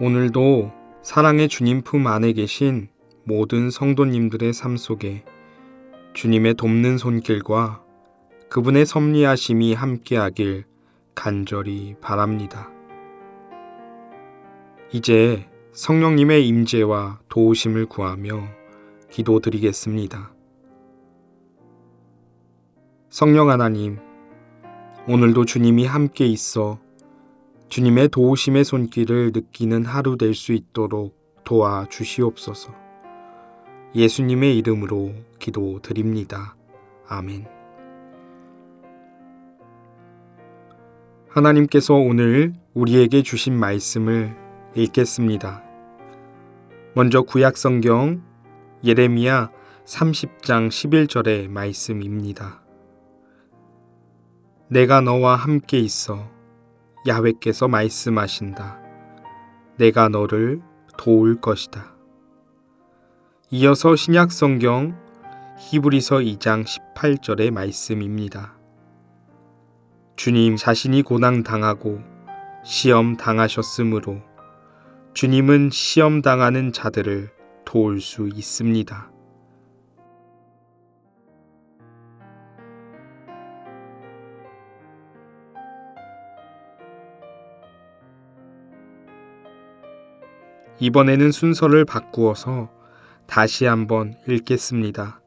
오늘도 사랑의 주님 품 안에 계신 모든 성도님들의 삶 속에 주님의 돕는 손길과 그분의 섭리하심이 함께하길 간절히 바랍니다. 이제 성령님의 임재와 도우심을 구하며 기도드리겠습니다. 성령 하나님, 오늘도 주님이 함께 있어 주님의 도우심의 손길을 느끼는 하루 될 수 있도록 도와주시옵소서. 예수님의 이름으로 기도드립니다. 아멘. 하나님께서 오늘 우리에게 주신 말씀을 읽겠습니다. 먼저 구약성경 예레미야 30장 11절의 말씀입니다. 내가 너와 함께 있어 야훼께서 말씀하신다. 내가 너를 도울 것이다. 이어서 신약성경 히브리서 2장 18절의 말씀입니다. 주님 자신이 고난당하고 시험 당하셨으므로 주님은 시험 당하는 자들을 도울 수 있습니다. 이번에는 순서를 바꾸어서 다시 한번 읽겠습니다.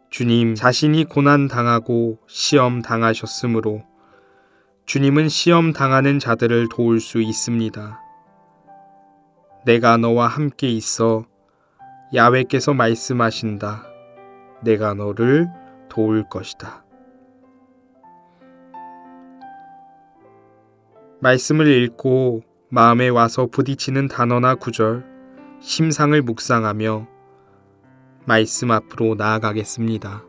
주님 자신이 고난 당하고 시험 당하셨으므로 주님은 시험 당하는 자들을 도울 수 있습니다. 내가 너와 함께 있어 야훼께서 말씀하신다. 내가 너를 도울 것이다. 말씀을 읽고 마음에 와서 부딪히는 단어나 구절, 심상을 묵상하며 말씀 앞으로 나아가겠습니다.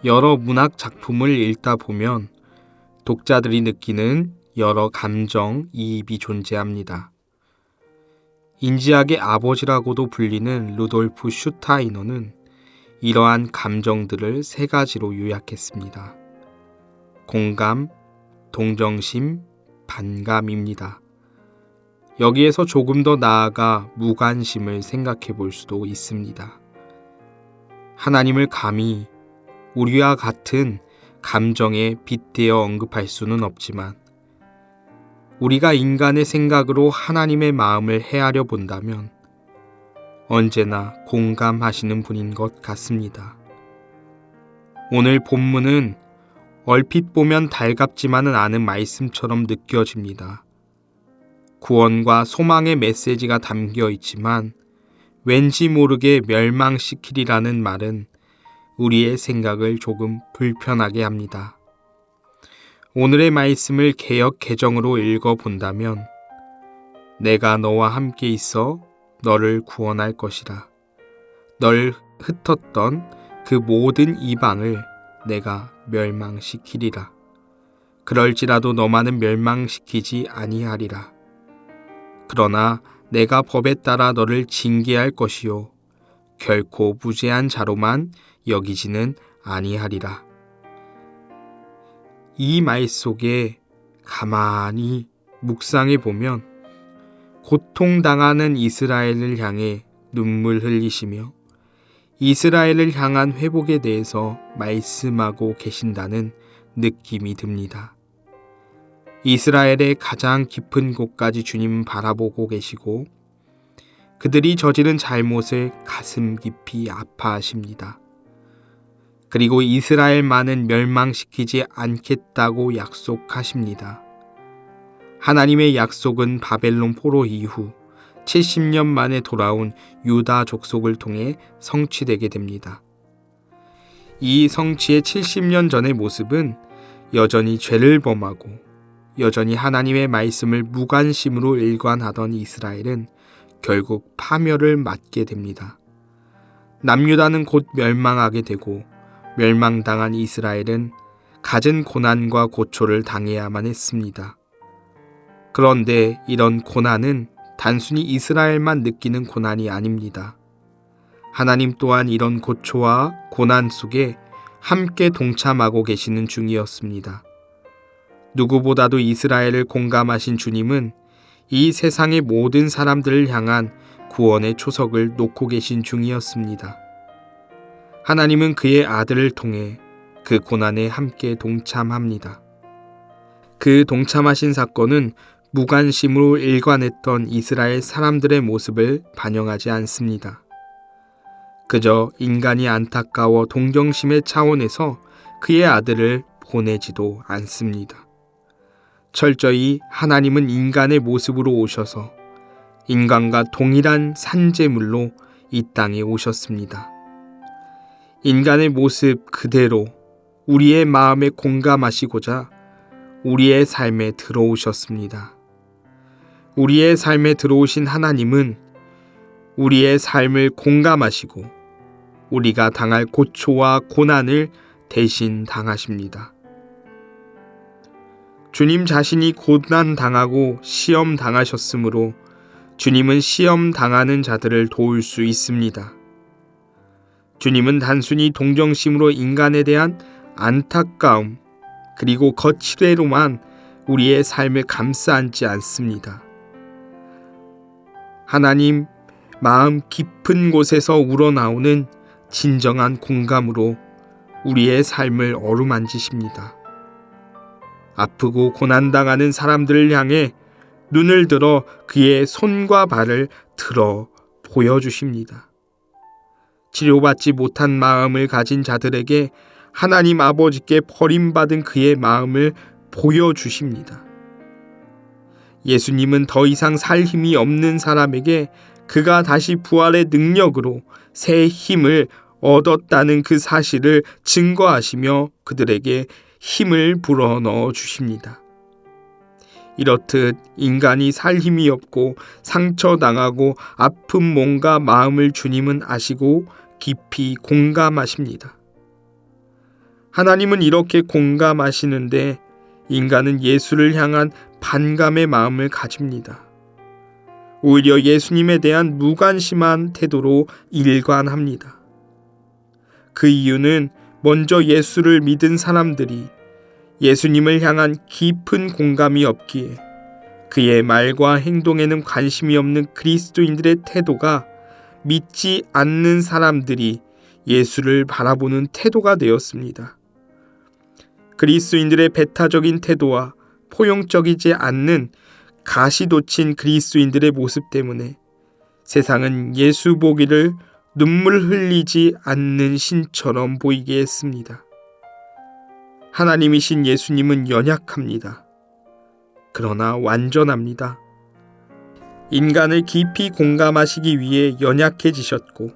여러 문학 작품을 읽다 보면 독자들이 느끼는 여러 감정, 이입이 존재합니다. 인지학의 아버지라고도 불리는 루돌프 슈타이너는 이러한 감정들을 세 가지로 요약했습니다. 공감, 동정심, 반감입니다. 여기에서 조금 더 나아가 무관심을 생각해 볼 수도 있습니다. 하나님을 감히 우리와 같은 감정에 빗대어 언급할 수는 없지만 우리가 인간의 생각으로 하나님의 마음을 헤아려 본다면 언제나 공감하시는 분인 것 같습니다. 오늘 본문은 얼핏 보면 달갑지만은 않은 말씀처럼 느껴집니다. 구원과 소망의 메시지가 담겨 있지만 왠지 모르게 멸망시키리라는 말은 우리의 생각을 조금 불편하게 합니다. 오늘의 말씀을 개역 개정으로 읽어본다면 내가 너와 함께 있어 너를 구원할 것이라. 널 흩었던 그 모든 이방을 내가 멸망시키리라. 그럴지라도 너만은 멸망시키지 아니하리라. 그러나 내가 법에 따라 너를 징계할 것이요 결코 무죄한 자로만 여기지는 아니하리라. 이 말 속에 가만히 묵상해 보면 고통당하는 이스라엘을 향해 눈물 흘리시며 이스라엘을 향한 회복에 대해서 말씀하고 계신다는 느낌이 듭니다. 이스라엘의 가장 깊은 곳까지 주님은 바라보고 계시고 그들이 저지른 잘못을 가슴 깊이 아파하십니다. 그리고 이스라엘만은 멸망시키지 않겠다고 약속하십니다. 하나님의 약속은 바벨론 포로 이후 70년 만에 돌아온 유다 족속을 통해 성취되게 됩니다. 이 성취의 70년 전의 모습은 여전히 죄를 범하고 여전히 하나님의 말씀을 무관심으로 일관하던 이스라엘은 결국 파멸을 맞게 됩니다. 남유다는 곧 멸망하게 되고 멸망당한 이스라엘은 갖은 고난과 고초를 당해야만 했습니다. 그런데 이런 고난은 단순히 이스라엘만 느끼는 고난이 아닙니다. 하나님 또한 이런 고초와 고난 속에 함께 동참하고 계시는 중이었습니다. 누구보다도 이스라엘을 공감하신 주님은 이 세상의 모든 사람들을 향한 구원의 초석을 놓고 계신 중이었습니다. 하나님은 그의 아들을 통해 그 고난에 함께 동참합니다. 그 동참하신 사건은 무관심으로 일관했던 이스라엘 사람들의 모습을 반영하지 않습니다. 그저 인간이 안타까워 동정심의 차원에서 그의 아들을 보내지도 않습니다. 철저히 하나님은 인간의 모습으로 오셔서 인간과 동일한 산재물로 이 땅에 오셨습니다. 인간의 모습 그대로 우리의 마음에 공감하시고자 우리의 삶에 들어오셨습니다. 우리의 삶에 들어오신 하나님은 우리의 삶을 공감하시고 우리가 당할 고초와 고난을 대신 당하십니다. 주님 자신이 고난 당하고 시험 당하셨으므로 주님은 시험 당하는 자들을 도울 수 있습니다. 주님은 단순히 동정심으로 인간에 대한 안타까움 그리고 거칠애로만 우리의 삶을 감싸 안지 않습니다. 하나님 마음 깊은 곳에서 우러나오는 진정한 공감으로 우리의 삶을 어루만지십니다. 아프고 고난당하는 사람들을 향해 눈을 들어 그의 손과 발을 들어 보여주십니다. 치료받지 못한 마음을 가진 자들에게 하나님 아버지께 버림받은 그의 마음을 보여주십니다. 예수님은 더 이상 살 힘이 없는 사람에게 그가 다시 부활의 능력으로 새 힘을 얻었다는 그 사실을 증거하시며 그들에게 힘을 불어넣어 주십니다. 이렇듯 인간이 살 힘이 없고 상처당하고 아픈 몸과 마음을 주님은 아시고 깊이 공감하십니다. 하나님은 이렇게 공감하시는데 인간은 예수를 향한 반감의 마음을 가집니다. 오히려 예수님에 대한 무관심한 태도로 일관합니다. 그 이유는 먼저 예수를 믿은 사람들이 예수님을 향한 깊은 공감이 없기에 그의 말과 행동에는 관심이 없는 그리스도인들의 태도가 믿지 않는 사람들이 예수를 바라보는 태도가 되었습니다. 그리스도인들의 배타적인 태도와 포용적이지 않는 가시돋친 그리스도인들의 모습 때문에 세상은 예수 보기를 눈물 흘리지 않는 신처럼 보이게 했습니다. 하나님이신 예수님은 연약합니다. 그러나 완전합니다. 인간을 깊이 공감하시기 위해 연약해지셨고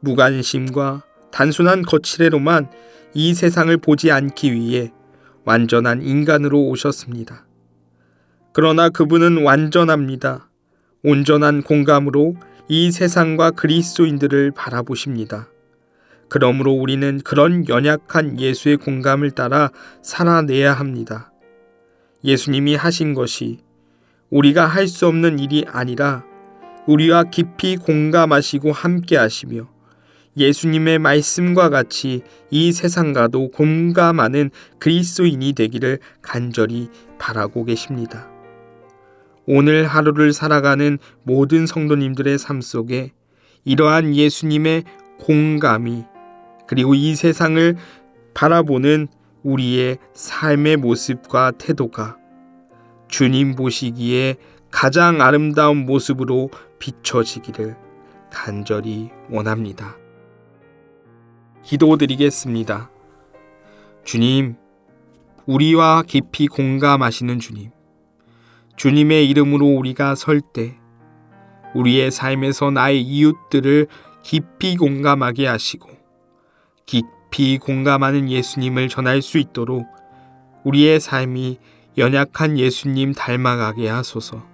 무관심과 단순한 거칠애로만 이 세상을 보지 않기 위해 완전한 인간으로 오셨습니다. 그러나 그분은 완전합니다. 온전한 공감으로 이 세상과 그리스도인들을 바라보십니다. 그러므로 우리는 그런 연약한 예수의 공감을 따라 살아내야 합니다. 예수님이 하신 것이 우리가 할 수 없는 일이 아니라 우리와 깊이 공감하시고 함께 하시며 예수님의 말씀과 같이 이 세상과도 공감하는 그리스도인이 되기를 간절히 바라고 계십니다. 오늘 하루를 살아가는 모든 성도님들의 삶 속에 이러한 예수님의 공감이 그리고 이 세상을 바라보는 우리의 삶의 모습과 태도가 주님 보시기에 가장 아름다운 모습으로 비춰지기를 간절히 원합니다. 기도드리겠습니다. 주님, 우리와 깊이 공감하시는 주님, 주님의 이름으로 우리가 설 때 우리의 삶에서 나의 이웃들을 깊이 공감하게 하시고 깊이 공감하는 예수님을 전할 수 있도록 우리의 삶이 연약한 예수님 닮아가게 하소서.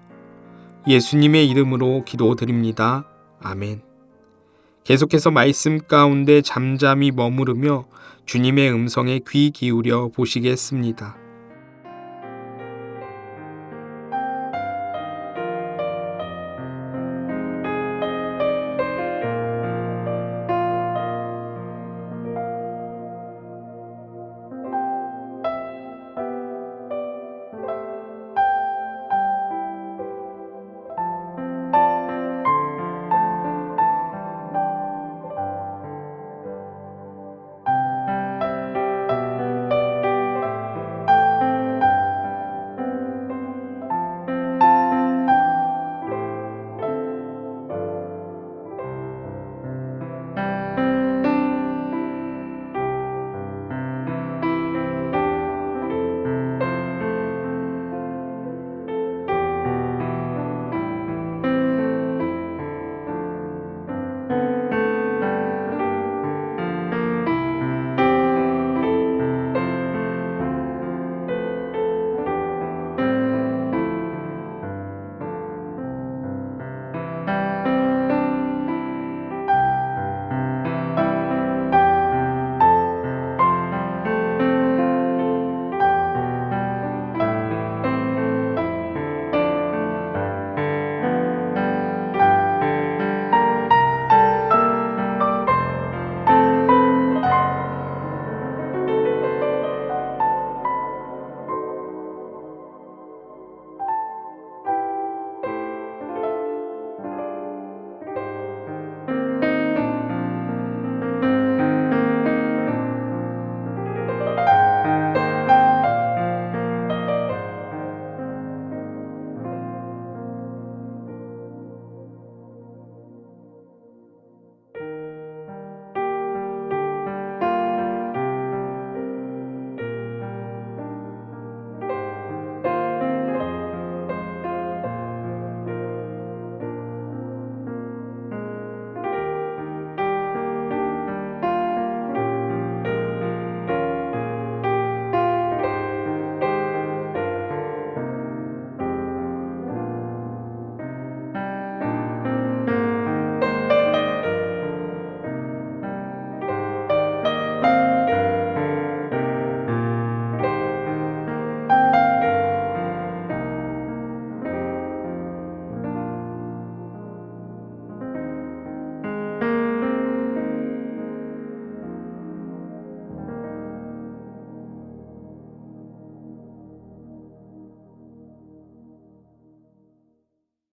예수님의 이름으로 기도드립니다. 아멘. 계속해서 말씀 가운데 잠잠히 머무르며 주님의 음성에 귀 기울여 보시겠습니다.